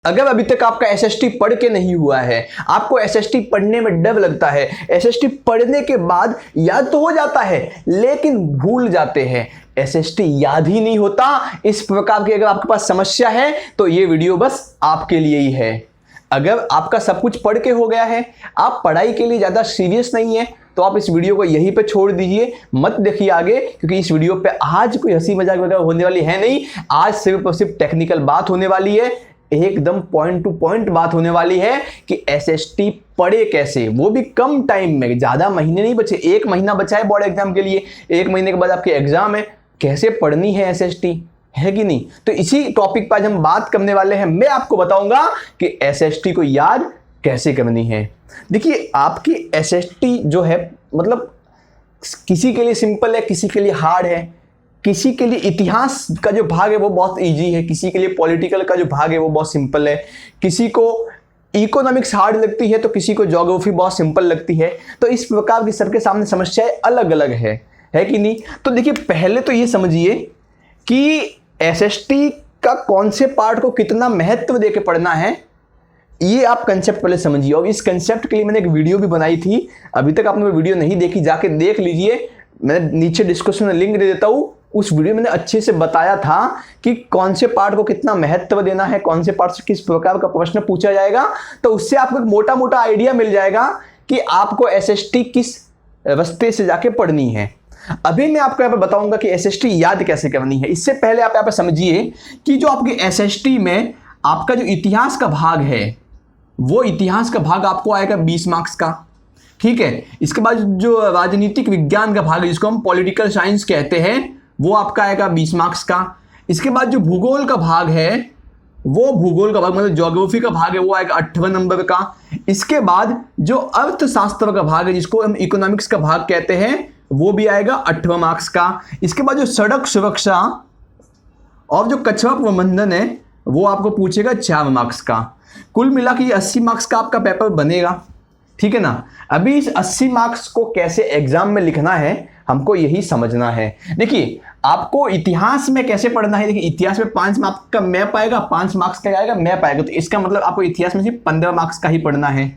अगर अभी तक आपका एसएसटी पढ़ के नहीं हुआ है, आपको एसएसटी पढ़ने में डर लगता है, एसएसटी पढ़ने के बाद याद तो हो जाता है लेकिन भूल जाते हैं, एसएसटी याद ही नहीं होता, इस प्रकार की अगर आपके पास समस्या है तो ये वीडियो बस आपके लिए ही है। अगर आपका सब कुछ पढ़ के हो गया है, आप पढ़ाई के लिए ज़्यादा सीरियस नहीं है, तो आप इस वीडियो को यहीं पे छोड़ दीजिए, मत देखिए आगे, क्योंकि इस वीडियो पे आज कोई हंसी मजाक वगैरह होने वाली है नहीं। आज सिर्फ और सिर्फ टेक्निकल बात होने वाली है, एकदम पॉइंट टू पॉइंट बात होने वाली है कि एसएसटी पढ़े कैसे, वो भी कम टाइम में। ज़्यादा महीने नहीं बचे, 1 महीना बचा है बोर्ड एग्जाम के लिए, 1 महीने के बाद आपके एग्जाम है, कैसे पढ़नी है एसएसटी, है कि नहीं। तो इसी टॉपिक पर आज हम बात करने वाले हैं। मैं आपको बताऊंगा कि एसएसटी को याद कैसे करनी है। देखिए, आपकी एसएसटी जो है, मतलब किसी के लिए सिंपल है, किसी के लिए हार्ड है, किसी के लिए इतिहास का जो भाग है वो बहुत इजी है, किसी के लिए पॉलिटिकल का जो भाग है वो बहुत सिंपल है, किसी को इकोनॉमिक्स हार्ड लगती है तो किसी को ज्योग्राफी बहुत सिंपल लगती है। तो इस प्रकार की सबके सामने समस्याएं अलग अलग है कि नहीं। तो देखिए, पहले तो ये समझिए कि एसएसटी का कौन से पार्ट को कितना महत्व देके पढ़ना है, ये आप कंसेप्ट पहले समझिए। और इस कंसेप्ट के लिए मैंने एक वीडियो भी बनाई थी, अभी तक आपने वो वीडियो नहीं देखी, जाके देख लीजिए, मैंने नीचे डिस्क्रिप्शन में लिंक दे देता हूँ। उस वीडियो में मैंने अच्छे से बताया था कि कौन से पार्ट को कितना महत्व देना है, कौन से पार्ट से किस प्रकार का प्रश्न पूछा जाएगा। तो उससे आपको एक मोटा मोटा आइडिया मिल जाएगा कि आपको एसएसटी किस रास्ते से जाके पढ़नी है। अभी मैं आपको यहाँ पर बताऊंगा कि एसएसटी याद कैसे करनी है। इससे पहले आप यहाँ पर समझिए कि जो आपकी एसएसटी में आपका जो इतिहास का भाग है, वो इतिहास का भाग आपको आएगा 20 मार्क्स का, ठीक है। इसके बाद जो राजनीतिक विज्ञान का भाग है, जिसको हम पॉलिटिकल साइंस कहते हैं, वो आपका आएगा 20 मार्क्स का। इसके बाद जो भूगोल का भाग है, वो भूगोल का भाग मतलब ज्योग्राफी का भाग है, वो आएगा 58 नंबर का। इसके बाद जो अर्थशास्त्र का भाग है, जिसको हम इकोनॉमिक्स का भाग कहते हैं, वो भी आएगा 58 मार्क्स का। इसके बाद जो सड़क सुरक्षा और जो कचरा प्रबंधन है, वो आपको पूछेगा 4 मार्क्स का। कुल मिला के 80 मार्क्स का आपका पेपर बनेगा, ठीक है ना। अभी इस 80 मार्क्स को कैसे एग्जाम में लिखना है, हमको यही समझना है। देखिए, आपको इतिहास में कैसे पढ़ना है। देखिए, इतिहास में 5 मार्क्स का मैप आएगा, 5 मार्क्स का आएगा मैप आएगा, तो इसका मतलब आपको इतिहास में सिर्फ 15 मार्क्स का ही पढ़ना है,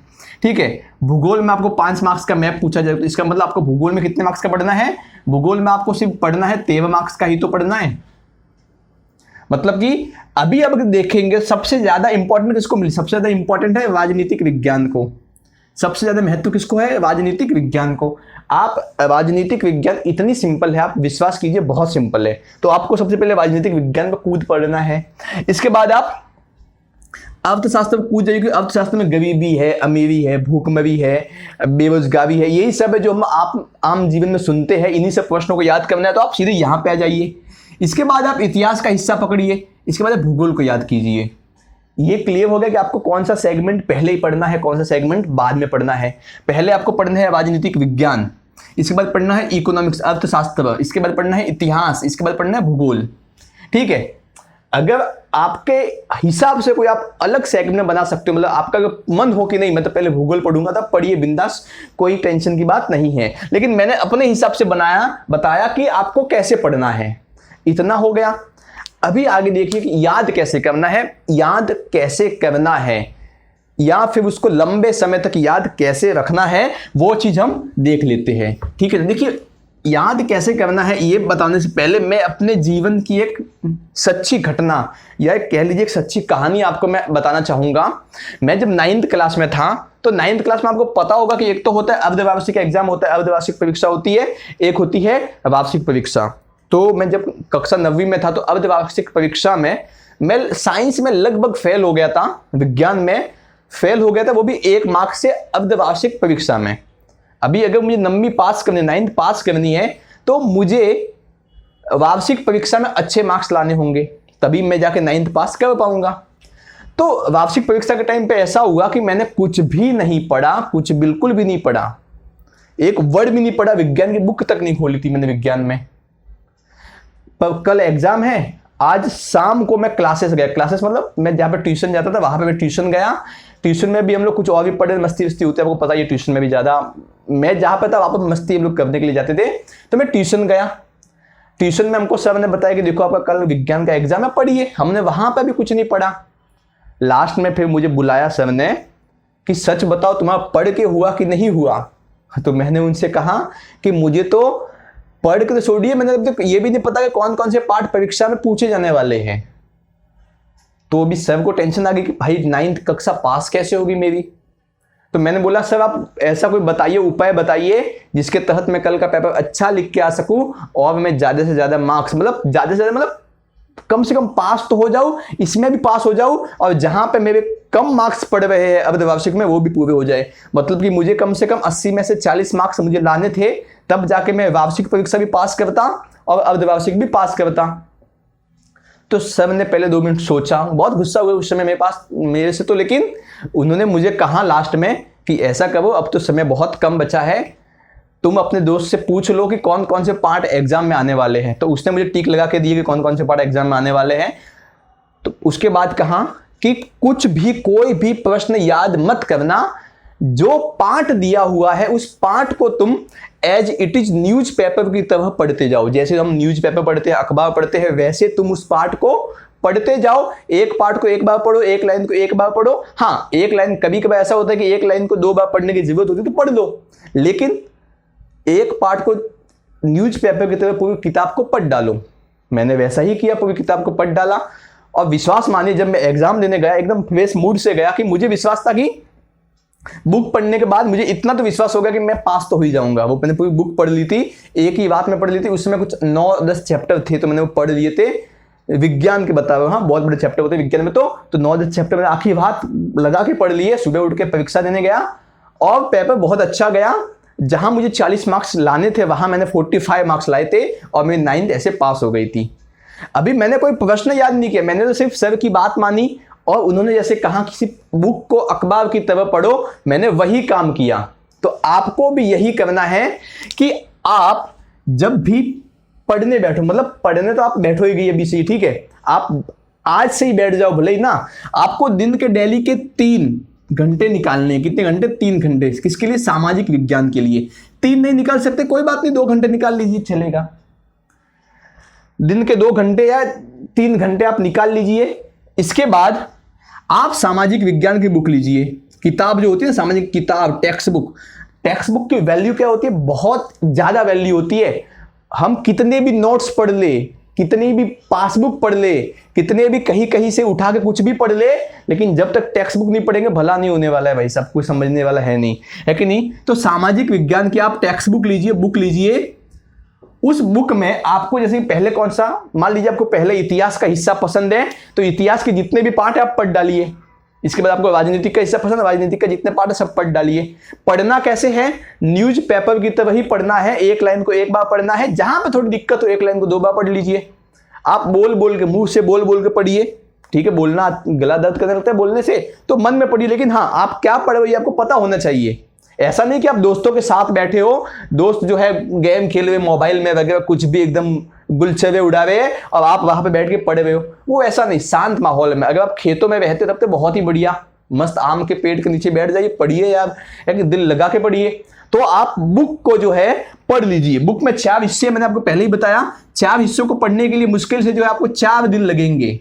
ठीक है। भूगोल में आपको 5 मार्क्स का मैप पूछा जाएगा, तो इसका मतलब आपको भूगोल में कितने मार्क्स का पढ़ना है, भूगोल में आपको सिर्फ पढ़ना है 13 मार्क्स का ही तो पढ़ना है। मतलब कि अभी अब देखेंगे सबसे ज्यादा इंपॉर्टेंट किसको मिले, सबसे ज्यादा इंपॉर्टेंट है राजनीतिक विज्ञान को, सबसे ज्यादा महत्व किसको है, राजनीतिक विज्ञान को। आप राजनीतिक विज्ञान इतनी सिंपल है, आप विश्वास कीजिए बहुत सिंपल है, तो आपको सबसे पहले राजनीतिक विज्ञान पर कूद पढ़ना है। इसके बाद आप अर्थशास्त्र में कूद जाइए, अर्थशास्त्र में गरीबी है, अमीरी है, भूखमरी है, बेरोजगारी है, यही सब है जो हम आप आम जीवन में सुनते हैं। इन्हीं सब प्रश्नों को याद करना है तो आप सीधे यहाँ पे आ जाइए। इसके बाद आप इतिहास का हिस्सा पकड़िए, इसके बाद भूगोल को याद कीजिए। ये क्लियर हो गया कि आपको कौन सा सेगमेंट पहले ही पढ़ना है, कौन सा सेगमेंट बाद में पढ़ना है। पहले आपको पढ़ना है राजनीतिक विज्ञान, इसके बाद पढ़ना है इकोनॉमिक्स अर्थशास्त्र, इसके बाद पढ़ना है इतिहास, इसके बाद पढ़ना है भूगोल, ठीक है। अगर आपके हिसाब से कोई आप अलग सेगमेंट बना सकते हो, मतलब आपका अगर मन हो कि नहीं मैं तो पहले भूगोल पढ़ूंगा, तब पढ़िए बिंदास, कोई टेंशन की बात नहीं है। लेकिन मैंने अपने हिसाब से बताया कि आपको कैसे पढ़ना है, इतना हो गया। अभी आगे देखिए कि याद कैसे करना है, याद कैसे करना है या फिर उसको लंबे समय तक याद कैसे रखना है, वो चीज हम देख लेते हैं, ठीक है। देखिए, याद कैसे करना है ये बताने से पहले मैं अपने जीवन की एक सच्ची घटना या कह लीजिए एक सच्ची कहानी आपको मैं बताना चाहूंगा। मैं जब 9th क्लास में था, तो 9th क्लास में आपको पता होगा कि एक तो होता है अर्धवार्षिक एग्जाम होता है, अर्धवार्षिक परीक्षा होती है, एक होती है वार्षिक परीक्षा। तो मैं जब कक्षा 9वीं में था तो अर्धवार्षिक परीक्षा में मैं साइंस में लगभग फेल हो गया था, विज्ञान में फेल हो गया था, वो भी 1 मार्क्स से अर्धवार्षिक परीक्षा में। अभी अगर मुझे 9वीं पास करनी, 9th पास करनी है, तो मुझे वार्षिक परीक्षा में अच्छे मार्क्स लाने होंगे, तभी मैं जाके 9th पास कर पाऊंगा। तो वार्षिक परीक्षा के टाइम पे ऐसा हुआ कि मैंने कुछ भी नहीं पढ़ा, कुछ बिल्कुल भी नहीं पढ़ा, एक वर्ड भी नहीं पढ़ा, विज्ञान की बुक तक नहीं खोली थी मैंने विज्ञान में। पर कल एग्जाम है, आज शाम को मैं क्लासेस गया, क्लासेस मतलब मैं जहाँ पे ट्यूशन जाता था वहां पे मैं ट्यूशन गया। ट्यूशन में भी हम लोग कुछ और भी पढ़े, मस्ती वस्ती होती है, आपको पता है ट्यूशन में भी ज्यादा, मैं जहाँ पे था वहां पर मस्ती हम लोग करने के लिए जाते थे। तो मैं ट्यूशन गया, ट्यूशन में हमको सर ने बताया कि देखो आपका कल विज्ञान का एग्जाम है, पढ़िए। हमने वहां पर भी कुछ नहीं पढ़ा, लास्ट में फिर मुझे बुलाया सर ने कि सच बताओ तुम्हारा पढ़ के हुआ कि नहीं हुआ। तो मैंने उनसे कहा कि मुझे तो पढ़ के तो छोड़िए, मैंने अब तक ये भी नहीं पता कि कौन कौन से पार्ट परीक्षा में पूछे जाने वाले हैं। तो अभी सर को टेंशन आ गई कि भाई 9th कक्षा पास कैसे होगी मेरी। तो मैंने बोला सर आप ऐसा कोई बताइए, उपाय बताइए जिसके तहत मैं कल का पेपर अच्छा लिख के आ सकूं और मैं ज्यादा से ज्यादा मार्क्स, मतलब ज्यादा से ज्यादा मतलब कम से कम पास तो हो जाऊं, इसमें भी पास हो जाऊं, और जहां पे मेरे कम मार्क्स पड़ रहे हैं अर्धवार्षिक में वो भी पूरे हो जाए। मतलब कि मुझे कम से कम 80 में से 40 मार्क्स मुझे लाने थे, तब जाके मैं वार्षिक परीक्षा भी पास करता और अर्धवार्षिक भी पास करता। तो सर ने पहले 2 मिनट सोचा, बहुत गुस्सा हुए उस समय मेरे से तो, लेकिन उन्होंने मुझे कहा लास्ट में कि ऐसा करो, अब तो समय बहुत कम बचा है, तुम अपने दोस्त से पूछ लो कि कौन कौन से पार्ट एग्जाम में आने वाले हैं। तो उसने मुझे टिक लगा के दिए कि कौन कौन से पार्ट एग्जाम में आने वाले हैं। तो उसके बाद कहा कि कुछ भी, कोई भी प्रश्न याद मत करना, जो पार्ट दिया हुआ है उस पार्ट को तुम as it is newspaper की तरह पढ़ते जाओ। जैसे हम न्यूज पेपर पढ़ते हैं, अखबार पढ़ते हैं, वैसे तुम उस पार्ट को पढ़ते जाओ। एक पार्ट को एक बार पढ़ो, एक लाइन को एक बार पढ़ो। हाँ, एक लाइन, कभी कभी ऐसा होता है कि एक लाइन को 2 बार पढ़ने की जरूरत होती है तो पढ़ लो, लेकिन एक पार्ट को न्यूज पेपर की तरह पूरी किताब को पढ़ डालो। मैंने वैसा ही किया, पूरी किताब को पढ़ डाला। और विश्वास मानिए, जब मैं एग्जाम देने गया एकदम फ्रेश मूड से गया कि मुझे विश्वास था कि बुक पढ़ने के बाद मुझे इतना तो विश्वास हो गया कि मैं पास तो हो ही जाऊंगा। वो मैंने पूरी बुक पढ़ ली थी, एक ही बात में पढ़ ली थी, उसमें कुछ 9-10 चैप्टर थे तो मैंने वो पढ़ लिए थे, विज्ञान के बता रहा हूँ। हाँ, बहुत बड़े चैप्टर होते हैं विज्ञान में, तो 9-10 चैप्टर मैंने आखिरी बात लगा के पढ़ लिए। सुबह उठ के परीक्षा देने गया और पेपर बहुत अच्छा गया। जहां मुझे 40 मार्क्स लाने थे वहां मैंने 45 मार्क्स लाए थे और मेरी 9th ऐसे पास हो गई थी। अभी मैंने कोई प्रश्न याद नहीं किया, मैंने तो सिर्फ सर की बात मानी और उन्होंने जैसे कहा किसी बुक को अखबार की तरह पढ़ो, मैंने वही काम किया। तो आपको भी यही करना है कि आप जब भी पढ़ने बैठो, मतलब पढ़ने तो आप बैठो ही गई अभी से, ठीक है, आप आज से ही बैठ जाओ भले ही ना। आपको दिन के डेली के 3 घंटे निकालने, कितने घंटे? 3 घंटे। किसके लिए? सामाजिक विज्ञान के लिए। 3 नहीं निकाल सकते, कोई बात नहीं, 2 घंटे निकाल लीजिए, चलेगा। दिन के 2 घंटे या 3 घंटे आप निकाल लीजिए। इसके बाद आप सामाजिक विज्ञान की बुक लीजिए, किताब जो होती है ना, सामाजिक किताब, टेक्स्ट बुक। टेक्स्ट बुक की वैल्यू क्या होती है? बहुत ज्यादा वैल्यू होती है। हम कितने भी नोट्स पढ़ ले, कितनी भी पासबुक पढ़ ले, कितने भी कहीं कहीं से उठा के कुछ भी पढ़ ले, लेकिन जब तक टेक्स्ट बुक नहीं पढ़ेंगे भला नहीं होने वाला है भाई, सब कुछ समझने वाला है नहीं, है कि नहीं? तो सामाजिक विज्ञान की आप टेक्स्ट बुक लीजिए, बुक लीजिए। उस बुक में आपको जैसे पहले कौन सा, मान लीजिए आपको पहले इतिहास का हिस्सा पसंद है तो इतिहास के जितने भी पार्ट है आप पढ़ डालिए। इसके बाद आपको राजनीतिक का हिस्सा पसंद है, राजनीतिक का जितने पार्ट है सब पढ़ डालिए। पढ़ना कैसे है? न्यूज पेपर की तरह ही पढ़ना है, एक लाइन को एक बार पढ़ना है। जहां पे थोड़ी दिक्कत हो एक लाइन को 2 बार पढ़ लीजिए। आप बोल बोल के, मुंह से बोल बोल के पढ़िए, ठीक है, बोलना गला दर्द करने लगता है बोलने से, तो मन में पढ़िए, लेकिन हाँ आप क्या पढ़ रहे हो ये आपको पता होना चाहिए। ऐसा नहीं कि आप दोस्तों के साथ बैठे हो, दोस्त जो है गेम खेल रहे, मोबाइल में वगैरह कुछ भी एकदम गुलछवे उड़ा रहे हैं और आप वहां पे बैठ के पढ़ रहे हो, वो ऐसा नहीं। शांत माहौल में, अगर आप खेतों में रहते तब तो बहुत ही बढ़िया, मस्त आम के पेड़ के नीचे बैठ जाइए, पढ़िए यार, एक दिल लगा के पढ़िए। तो आप बुक को जो है पढ़ लीजिए। बुक में 4 हिस्से, मैंने आपको पहले ही बताया, 4 हिस्सों को पढ़ने के लिए मुश्किल से जो है आपको 4 दिन लगेंगे,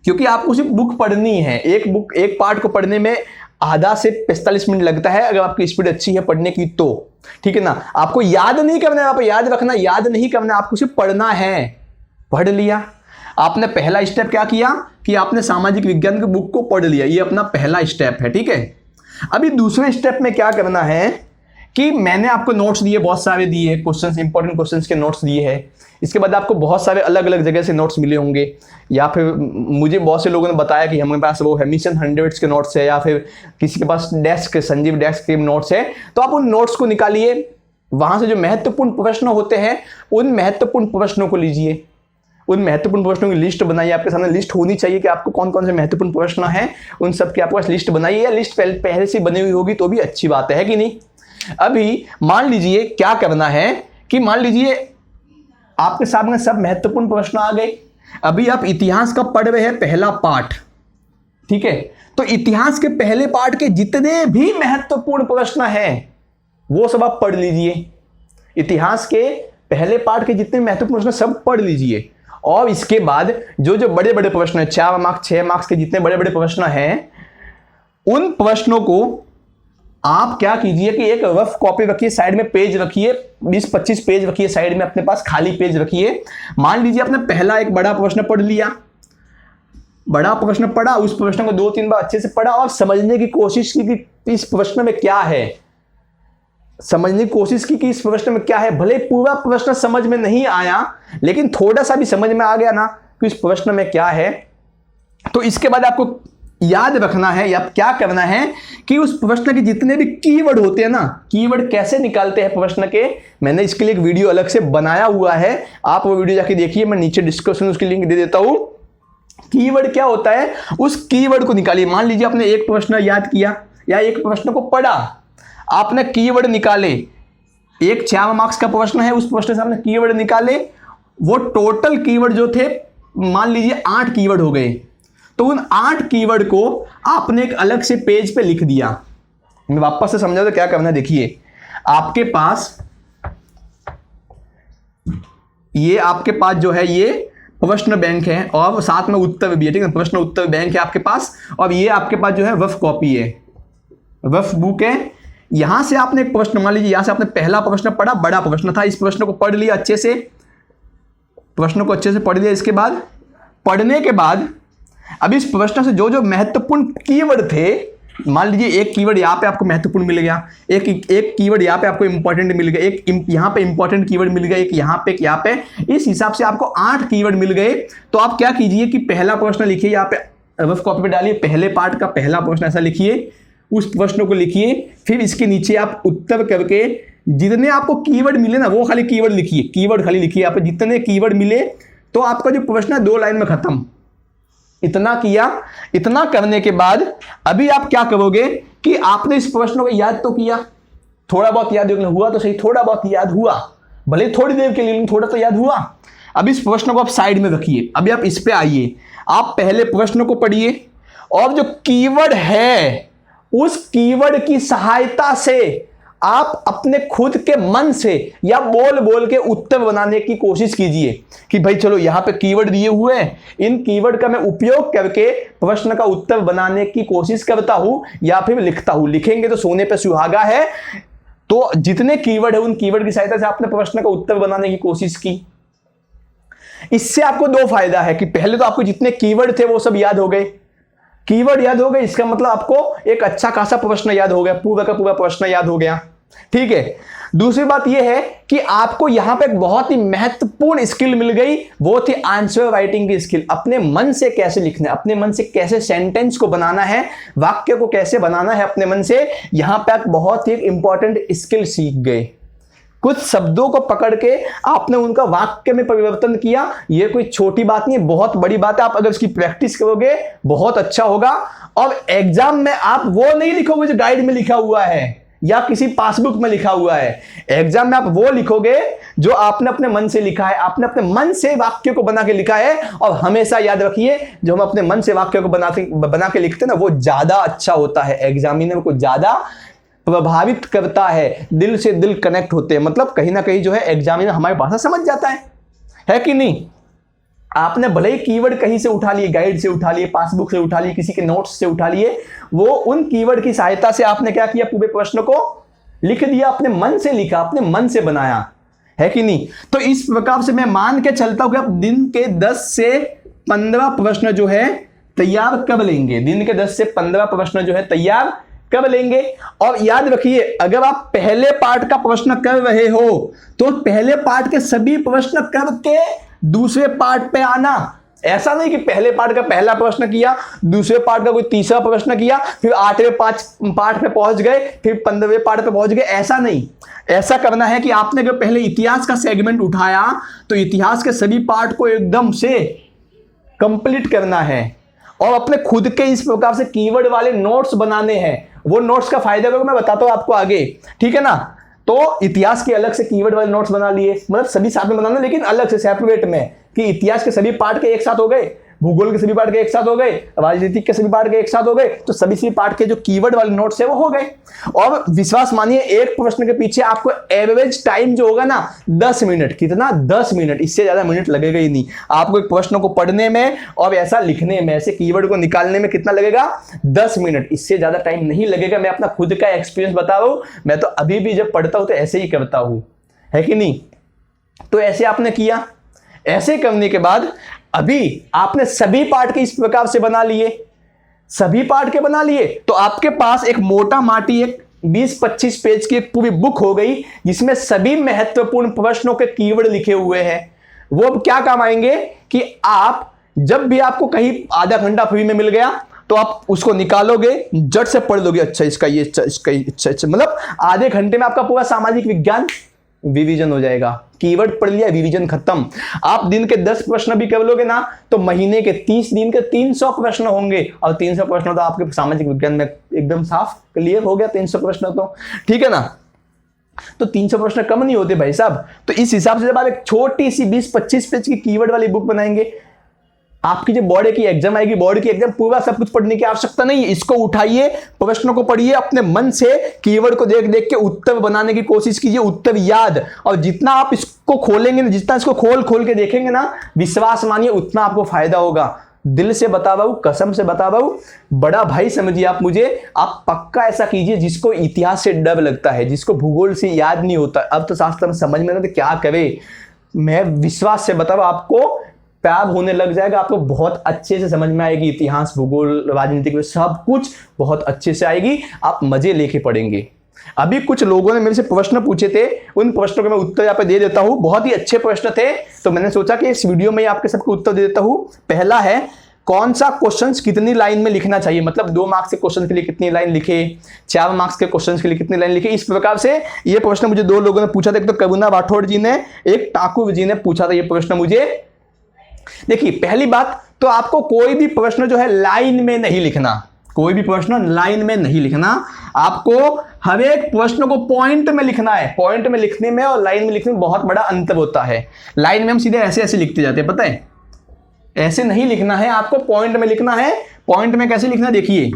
क्योंकि आपको सिर्फ बुक पढ़नी है। एक पार्ट को पढ़ने में आधा से 45 मिनट लगता है, अगर आपकी स्पीड अच्छी है पढ़ने की तो, ठीक है ना। आपको याद नहीं करना है, आपको याद रखना, याद नहीं करना, आपको सिर्फ पढ़ना है। पढ़ लिया आपने, पहला स्टेप क्या किया कि आपने सामाजिक विज्ञान की बुक को पढ़ लिया, ये अपना पहला स्टेप है, ठीक है। अभी दूसरे स्टेप में क्या करना है कि मैंने आपको नोट्स दिए, बहुत सारे दिए, क्वेश्चंस, इंपॉर्टेंट क्वेश्चंस के नोट्स दिए हैं। इसके बाद आपको बहुत सारे अलग अलग जगह से नोट्स मिले होंगे, या फिर मुझे बहुत से लोगों ने बताया कि हमारे पास वो है मिशन 100 के नोट्स है, या फिर किसी के पास डेस्क, संजीव डेस्क के नोट्स है। तो आप उन नोट्स को निकालिए, वहां से जो महत्वपूर्ण प्रश्न होते हैं उन महत्वपूर्ण प्रश्नों को लीजिए, उन महत्वपूर्ण प्रश्नों की लिस्ट बनाइए। आपके सामने लिस्ट होनी चाहिए कि आपको कौन कौन से महत्वपूर्ण प्रश्न हैं, उन सब की आपके पास लिस्ट बनाइए, या लिस्ट पहले से बनी हुई होगी तो भी अच्छी बात है कि नहीं। अभी मान लीजिए क्या करना है कि मान लीजिए आपके सामने सब महत्वपूर्ण प्रश्न आ गए। अभी आप इतिहास का पढ़ रहे हैं पहला पार्ट, ठीक है, तो इतिहास के पहले पार्ट के जितने भी महत्वपूर्ण प्रश्न हैं वो सब आप पढ़ लीजिए। इतिहास के पहले पार्ट के जितने महत्वपूर्ण प्रश्न सब पढ़ लीजिए और इसके बाद जो जो बड़े बड़े प्रश्न है, 4 मार्क्स 6 मार्क्स के जितने बड़े बड़े प्रश्न हैं, उन प्रश्नों को आप क्या कीजिए कि एक रफ कॉपी रखिए, साइड में पेज रखिए, 20-25 पेज रखिए साइड में अपने पास, खाली पेज रखिए। मान लीजिए आपने पहला एक बड़ा प्रश्न पढ़ लिया, बड़ा प्रश्न पढ़ा, उस प्रश्न को 2-3 बार अच्छे से पढ़ा और समझने की कोशिश की कि इस प्रश्न में क्या है, समझने की कोशिश की कि इस प्रश्न में क्या है। भले पूरा प्रश्न समझ में नहीं आया, लेकिन थोड़ा सा भी समझ में आ गया ना कि इस प्रश्न में क्या है, तो इसके बाद आपको याद रखना है या क्या करना है कि उस प्रश्न के जितने भी कीवर्ड होते हैं ना, कीवर्ड कैसे निकालते हैं प्रश्न के, मैंने इसके लिए एक वीडियो अलग से बनाया हुआ है, आप वो वीडियो जाके देखिए, मैं नीचे डिस्क्रिप्शन में उसकी लिंक दे देता हूं। कीवर्ड क्या होता है, उस कीवर्ड को निकालिए। मान लीजिए आपने एक प्रश्न याद किया या एक प्रश्न को पढ़ा, आपने कीवर्ड निकाले, एक 4 मार्क्स का प्रश्न है, उस प्रश्न से आपने कीवर्ड निकाले, वो टोटल कीवर्ड जो थे मान लीजिए 8 कीवर्ड हो गए, तो उन 8 कीवर्ड को आपने एक अलग से पेज पे लिख दिया। मैं वापस से समझा तो क्या करना है, देखिए आपके पास जो है ये प्रश्न बैंक है और साथ में उत्तर भी है, ठीक है, प्रश्न उत्तर बैंक है आपके पास, और ये आपके पास जो है रफ कॉपी है, रफ बुक है। यहां से आपने एक प्रश्न, मान लीजिए यहां से आपने पहला प्रश्न पढ़ा, बड़ा प्रश्न था, इस प्रश्न को पढ़ लिया अच्छे से, प्रश्न को अच्छे से पढ़ लिया। इसके बाद पढ़ने के बाद अब इस प्रश्न से जो जो महत्वपूर्ण कीवर्ड थे, मान लीजिए एक कीवर्ड यहाँ पे आपको महत्वपूर्ण मिल गया, एक कीवर्ड यहाँ पे आपको इंपॉर्टेंट मिल गया, एक यहाँ पे इंपॉर्टेंट कीवर्ड मिल गया, एक यहाँ पे, इस हिसाब से आपको 8 कीवर्ड मिल गए। तो आप क्या कीजिए कि पहला प्रश्न लिखिए, यहाँ पे रफ कॉपी पे डालिए, पहले पार्ट का पहला प्रश्न ऐसा लिखिए, उस प्रश्न को लिखिए, फिर इसके नीचे आप उत्तर करके जितने आपको कीवर्ड मिले ना वो खाली कीवर्ड लिखिए, कीवर्ड खाली लिखिए, आप जितने कीवर्ड मिले तो आपका जो प्रश्न है 2 लाइन में खत्म। इतना किया, इतना करने के बाद अभी आप क्या करोगे कि आपने इस प्रश्न को याद तो किया, थोड़ा बहुत याद हुआ तो सही, थोड़ा बहुत याद हुआ, भले थोड़ी देर के लिए, थोड़ा तो याद हुआ। अब इस प्रश्न को आप साइड में रखिए, अभी आप इस पे आइए, आप पहले प्रश्न को पढ़िए और जो कीवर्ड है उस कीवर्ड की सहायता से आप अपने खुद के मन से या बोल बोल के उत्तर बनाने की कोशिश कीजिए कि भाई चलो यहाँ पे कीवर्ड दिए हुए हैं, इन कीवर्ड का मैं उपयोग करके प्रश्न का उत्तर बनाने की कोशिश करता हूं या फिर लिखता हूं। लिखेंगे तो सोने पे सुहागा है। तो जितने कीवर्ड है उन कीवर्ड की सहायता से आपने प्रश्न का उत्तर बनाने की कोशिश की। इससे आपको 2 फायदा है कि पहले तो आपको जितने कीवर्ड थे वो सब याद हो गए, कीवर्ड याद हो गए, इसका मतलब आपको एक अच्छा खासा प्रश्न याद हो गया, पूरा का पूरा प्रश्न याद हो गया, ठीक है। दूसरी बात यह है कि आपको यहां पे एक बहुत ही महत्वपूर्ण स्किल मिल गई, वो थी आंसर राइटिंग की स्किल। अपने मन से कैसे लिखना है, अपने मन से कैसे सेंटेंस को बनाना है, वाक्य को कैसे बनाना है अपने मन से, यहां पे आप बहुत ही इंपॉर्टेंट स्किल सीख गए। कुछ शब्दों को पकड़ के आपने उनका वाक्य में परिवर्तन किया, ये कोई छोटी बात नहीं है, बहुत बड़ी बात है। आप अगर इसकी प्रैक्टिस करोगे बहुत अच्छा होगा। और एग्जाम में आप वो नहीं लिखोगे जो गाइड में लिखा हुआ है या किसी पासबुक में लिखा हुआ है, एग्जाम में आप वो लिखोगे जो आपने अपने मन से लिखा है, आपने अपने मन से वाक्य को बना के लिखा है। और हमेशा याद रखिए, जो हम अपने मन से वाक्य को बना के लिखते हैं ना, वो ज्यादा अच्छा होता है, एग्जामिनर को ज्यादा प्रभावित करता है, दिल से दिल कनेक्ट होते हैं। मतलब कहीं ना कहीं जो है एग्जामिनर हमारी भाषा समझ जाता है कि नहीं। आपने भले ही कीवर्ड कहीं से उठा लिए, गाइड से उठा लिए, पासबुक से उठा लिए, किसी के नोट्स से उठा लिए, वो उन कीवर्ड की सहायता से आपने क्या किया, पूरे प्रश्न को लिख दिया, अपने मन से लिखा, अपने मन से बनाया, है कि नहीं। तो इस प्रकार से मैं मान के चलता हूं कि आप दिन के 10 से 15 प्रश्न जो है तैयार कर लेंगे, दिन के 10 से 15 प्रश्न जो है तैयार कर लेंगे। और याद रखिए, अगर आप पहले पार्ट का प्रश्न कर रहे हो तो पहले पार्ट के सभी प्रश्न करके दूसरे पार्ट पे आना। ऐसा नहीं कि पहले पार्ट का पहला प्रश्न किया, दूसरे पार्ट का कोई तीसरा प्रश्न किया, फिर 8वें पार्ट पे पहुंच गए, फिर 15वें पार्ट पे पहुंच गए, ऐसा नहीं। ऐसा करना है कि आपने अगर पहले इतिहास का सेगमेंट उठाया तो इतिहास के सभी पार्ट को एकदम से कंप्लीट करना है और अपने खुद के इस प्रकार से कीवर्ड वाले नोट्स बनाने हैं। वो नोट्स का फायदा मैं बताता हूं आपको आगे, ठीक है ना। तो इतिहास के अलग से कीवर्ड वाले नोट्स बना लिए, मतलब सभी साथ में बनाना, लेकिन अलग से सेपरेट में, कि इतिहास के सभी पार्ट के एक साथ हो गए, भूगोल के सभी पार्ट के एक साथ हो गए, राजनीति के सभी पार्ट के एक साथ हो गए, तो सभी पार्ट के जो कीवर्ड वाले नोट्स है वो हो गए। और विश्वास मानिए एक प्रश्न के पीछे आपको एवरेज टाइम जो होगा ना 10 मिनट, कितना 10 मिनट, इससे ज्यादा मिनट लगेगा ही नहीं आपको एक प्रश्न को पढ़ने में और ऐसा लिखने में, ऐसे कीवर्ड को निकालने में कितना लगेगा 10 मिनट, इससे ज्यादा टाइम नहीं लगेगा। मैं अपना खुद का एक्सपीरियंस बता रहा हूं, मैं तो अभी भी जब पढ़ता हूं तो ऐसे ही करता हूं, है कि नहीं। तो ऐसे आपने किया, ऐसे करने के बाद अभी आपने सभी पार्ट के इस प्रकार से बना लिए, सभी पार्ट के बना लिए, तो आपके पास एक मोटा माटी एक 20-25 पेज की एक पूरी बुक हो गई जिसमें सभी महत्वपूर्ण प्रश्नों के कीवर्ड लिखे हुए हैं। वो अब क्या काम आएंगे कि आप जब भी आपको कहीं आधा घंटा फ्री में मिल गया तो आप उसको निकालोगे, जट से पढ़ लोगे, अच्छा इसका ये, इसका अच्छा, मतलब आधे घंटे में आपका पूरा सामाजिक विज्ञान रिवीजन हो जाएगा। कीवर्ड पढ़ लिया, रिवीजन खत्म। आप दिन के 10 प्रश्न भी कर लोगे ना तो महीने के 30 दिन के 300 प्रश्न होंगे, और 300 प्रश्न तो आपके सामाजिक विज्ञान में एकदम साफ क्लियर हो गया। 300 प्रश्न तो ठीक है ना, तो 300 प्रश्न कम नहीं होते भाई साहब। तो इस हिसाब से जब आप एक छोटी सी 20-25 पेज की कीवर्ड वाली बुक बनाएंगे, आपकी जो बोर्ड की एग्जाम आएगी, बोर्ड की एग्जाम पूरा सब कुछ पढ़ने की आवश्यकता नहीं है। इसको उठाइए, प्रश्नों को पढ़िए, अपने मन से कीवर्ड को देख देख के उत्तर बनाने की कोशिश कीजिए, उत्तर याद। और जितना आप इसको खोलेंगे ना, जितना इसको खोल खोल के देखेंगे ना, विश्वास मानिए उतना आपको फायदा होगा। दिल से बता रहा हूं, कसम से बता रहा हूं, बड़ा भाई समझिए आप मुझे। आप पक्का ऐसा कीजिए जिसको इतिहास से डर लगता है, जिसको भूगोल से याद नहीं होता, अब तो शास्त्र में समझ में ना तो क्या करे। मैं विश्वास से बता रहा हूं, आपको प्यार होने लग जाएगा, आपको बहुत अच्छे से समझ में आएगी। इतिहास, भूगोल, राजनीतिक में सब कुछ बहुत अच्छे से आएगी, आप मजे लेके पढ़ेंगे। अभी कुछ लोगों ने मेरे से प्रश्न पूछे थे, उन प्रश्नों के मैं उत्तर यहाँ पे दे देता हूं। बहुत ही अच्छे प्रश्न थे, तो मैंने सोचा कि इस वीडियो में आपके सबको उत्तर दे देता हूं। पहला है, कौन सा क्वेश्चन कितनी लाइन में लिखना चाहिए, मतलब 2 मार्क्स के क्वेश्चन के लिए कितनी लाइन लिखे, 4 मार्क्स के क्वेश्चन के लिए कितनी लाइन लिखे। इस प्रकार से ये प्रश्न मुझे 2 लोगों ने पूछा था, एक तो करुणा राठौड़ जी ने, एक ठाकुर जी ने पूछा था ये प्रश्न मुझे। देखिए पहली बात तो आपको कोई भी प्रश्न जो है लाइन में नहीं लिखना, कोई भी प्रश्न लाइन में नहीं लिखना, आपको हर एक प्रश्न को पॉइंट में लिखना है। पॉइंट में लिखने में और लाइन में लिखने में बहुत बड़ा अंतर होता है। लाइन में हम सीधे ऐसे ऐसे लिखते जाते हैं, पता है, ऐसे नहीं लिखना है, आपको पॉइंट में लिखना है। पॉइंट में कैसे लिखना, देखिए,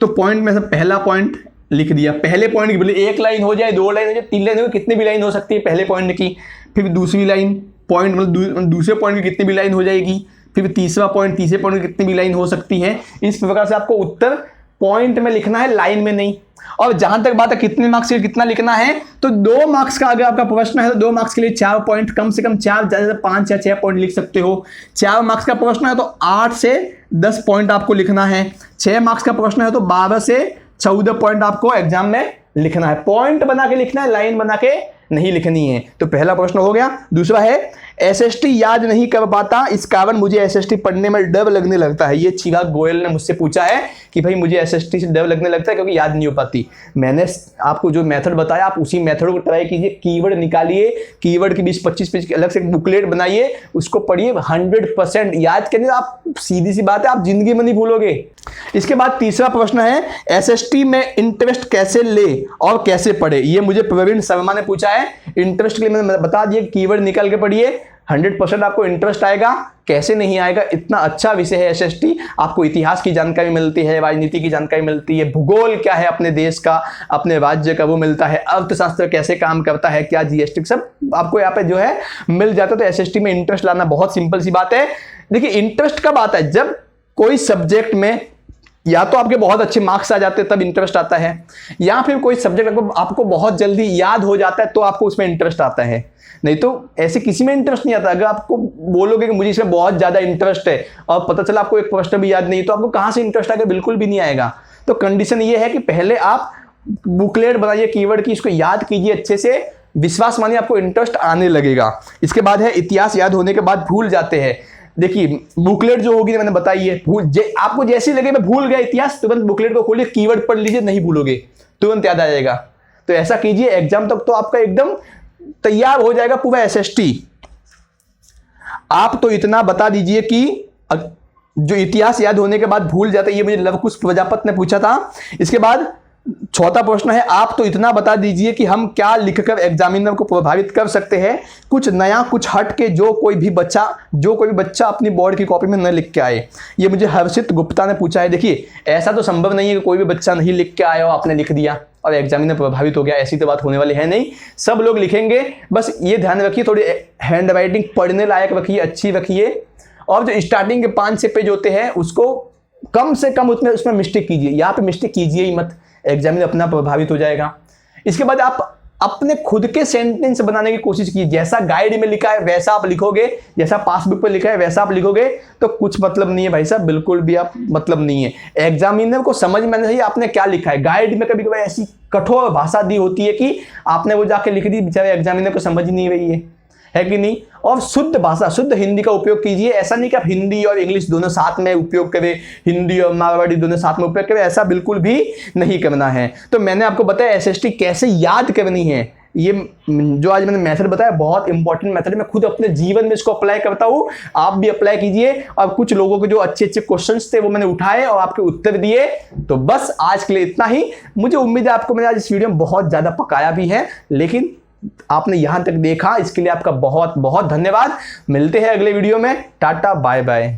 तो पॉइंट में से पहला पॉइंट लिख दिया, पहले पॉइंट की बोले 1 लाइन हो जाए, 2 लाइन हो जाए, 3 लाइन हो, कितनी भी लाइन हो सकती है पहले पॉइंट की। फिर दूसरी लाइन पॉइंट, मतलब दूसरे पॉइंट की कितनी भी लाइन हो जाएगी। फिर तीसरा पॉइंट, तीसरे पॉइंट की कितनी भी लाइन हो सकती है। इस प्रकार से आपको उत्तर पॉइंट में लिखना है, लाइन में नहीं। और जहां तक बात है कितने मार्क्स के कितना लिखना है, तो 2 मार्क्स का अगर आपका प्रश्न है तो 2 मार्क्स के लिए 4 पॉइंट, कम से कम 4, ज्यादा से 5 या 6 पॉइंट लिख सकते हो। 4 मार्क्स का प्रश्न है तो 8 से 10 पॉइंट आपको लिखना है। 6 मार्क्स का प्रश्न है तो 12 से 14 पॉइंट आपको एग्जाम में लिखना है। पॉइंट बना के लिखना है, लाइन बना के नहीं लिखनी है। तो पहला प्रश्न हो गया। दूसरा है, एसएसटी याद नहीं कर पाता, इस कारण मुझे एसएसटी पढ़ने में डर लगने लगता है। ये चिराग गोयल ने मुझसे पूछा है कि भाई मुझे एसएसटी से डर लगने लगता है क्योंकि याद नहीं हो पाती। मैंने आपको जो मेथड बताया आप उसी मेथड को ट्राई कीजिए। कीवर्ड निकालिए, कीवर्ड की 20-25 पेज की अलग से बुकलेट बनाइए, उसको पढ़िए, 100% याद करिए। आप सीधी सी बात है, आप जिंदगी में नहीं भूलोगे। इसके बाद तीसरा प्रश्न है, एसएसटी में इंटरेस्ट कैसे ले और कैसे पढ़े। ये मुझे प्रवीण शर्मा ने पूछा है। इंटरेस्ट के लिए मैंने बता दिया, कीवर्ड निकाल के पढ़िए, 100% आपको इंटरेस्ट आएगा। कैसे नहीं आएगा, इतना अच्छा विषय है एसएसटी। आपको इतिहास की जानकारी मिलती है, राजनीति की जानकारी मिलती है, भूगोल क्या है अपने देश का, अपने राज्य का वो मिलता है, अर्थशास्त्र कैसे काम करता है, क्या जीएसटी, सब आपको यहाँ पे जो है मिल जाता है। तो एसएसटी में इंटरेस्ट लाना बहुत सिंपल सी बात है। देखिए इंटरेस्ट कब आता है, जब कोई सब्जेक्ट में या तो आपके बहुत अच्छे मार्क्स आ जाते हैं तब इंटरेस्ट आता है, या फिर कोई सब्जेक्ट आपको बहुत जल्दी याद हो जाता है तो आपको उसमें इंटरेस्ट आता है। नहीं तो ऐसे किसी में इंटरेस्ट नहीं आता। अगर आपको बोलोगे कि मुझे इसमें बहुत ज्यादा इंटरेस्ट है और पता चला आपको एक प्रश्न भी याद नहीं, तो आपको कहां से इंटरेस्ट आएगा, बिल्कुल भी नहीं आएगा। तो कंडीशन ये है कि पहले आप बुकलेट बनाइए कीवर्ड की, इसको याद कीजिए अच्छे से, विश्वास मानिए आपको इंटरेस्ट आने लगेगा। इसके बाद है, इतिहास याद होने के बाद भूल जाते हैं। देखिए बुकलेट जो होगी मैंने बताई है, आपको जैसे लगे मैं भूल गया इतिहास, तुरंत बुकलेट को खोलिए, कीवर्ड पढ़ लीजिए, नहीं भूलोगे, तुरंत याद आ जाएगा। तो ऐसा कीजिए, एग्जाम तक तो आपका एकदम तैयार हो जाएगा पूरा एसएसटी। आप तो इतना बता दीजिए कि जो इतिहास याद होने के बाद भूल जाते, ये मुझे लवकुश प्रजापत ने पूछा था। इसके बाद चौथा प्रश्न है, आप तो इतना बता दीजिए कि हम क्या लिखकर एग्जामिनर को प्रभावित कर सकते हैं, कुछ नया, कुछ हट के, जो कोई भी बच्चा अपनी बोर्ड की कॉपी में न लिख के आए। ये मुझे हर्षित गुप्ता ने पूछा है। देखिए, ऐसा तो संभव नहीं है कि कोई भी बच्चा नहीं लिख के आया हो, आपने लिख दिया और एग्जामिनर प्रभावित हो गया, ऐसी तो बात होने वाली है नहीं। सब लोग लिखेंगे। बस ये ध्यान रखिए, थोड़ी हैंड राइटिंग पढ़ने लायक रखिए, अच्छी रखिए, और जो स्टार्टिंग के 5-6 पेज होते हैं उसको कम से कम उसमें मिस्टेक कीजिए। यहाँ पे मिस्टेक कीजिए ही मत, एग्जामिनर अपना प्रभावित हो जाएगा। इसके बाद आप अपने खुद के सेंटेंस बनाने की कोशिश कीजिए। जैसा गाइड में लिखा है वैसा आप लिखोगे, जैसा पासबुक पर लिखा है वैसा आप लिखोगे तो कुछ मतलब नहीं है भाई साहब, बिल्कुल भी आप मतलब नहीं है। एग्जामिनर को समझ में आना चाहिए आपने क्या लिखा है। गाइड में कभी कभी ऐसी कठोर भाषा दी होती है कि आपने वो जाके लिख दी, बेचारे एग्जामिनर को समझ ही नहीं रही है कि नहीं। और शुद्ध भाषा, शुद्ध हिंदी का उपयोग कीजिए। ऐसा नहीं कि आप हिंदी और इंग्लिश दोनों साथ में उपयोग करें, हिंदी और मारवाड़ी दोनों साथ में उपयोग करें, ऐसा बिल्कुल भी नहीं करना है। तो मैंने आपको बताया एसएसटी कैसे याद करनी है। ये जो आज मैंने मेथड बताया बहुत इंपॉर्टेंट मेथड है, मैं खुद अपने जीवन में इसको अप्लाई करता हूँ, आप भी अप्लाई कीजिए। और कुछ लोगों के जो अच्छे अच्छे क्वेश्चंस थे वो मैंने उठाए और आपके उत्तर दिए। तो बस आज के लिए इतना ही। मुझे उम्मीद है आपको मैंने आज इस वीडियो में बहुत ज्यादा पकाया भी है, लेकिन आपने यहां तक देखा, इसके लिए आपका बहुत बहुत धन्यवाद। मिलते हैं अगले वीडियो में। Tata bye bye.